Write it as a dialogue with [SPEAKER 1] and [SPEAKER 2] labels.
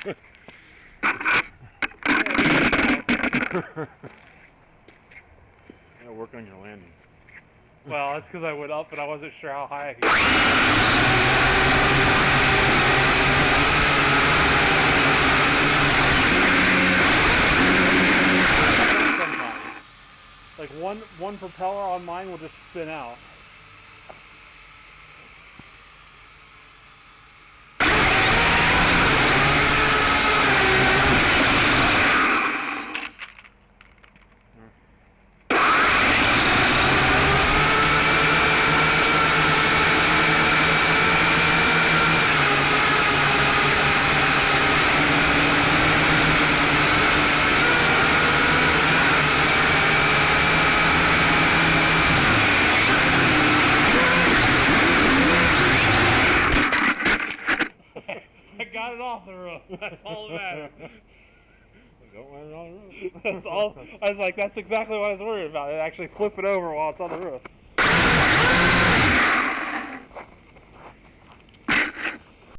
[SPEAKER 1] Yeah, work on your landing.
[SPEAKER 2] Well, that's because I went up and I wasn't sure how high I could get. Like one propeller on mine will just spin out. I got it off the roof. That's all that matters.
[SPEAKER 1] Don't land it on the roof.
[SPEAKER 2] That's all. I was like, that's exactly what I was worried about. It actually flip it over while it's on the roof.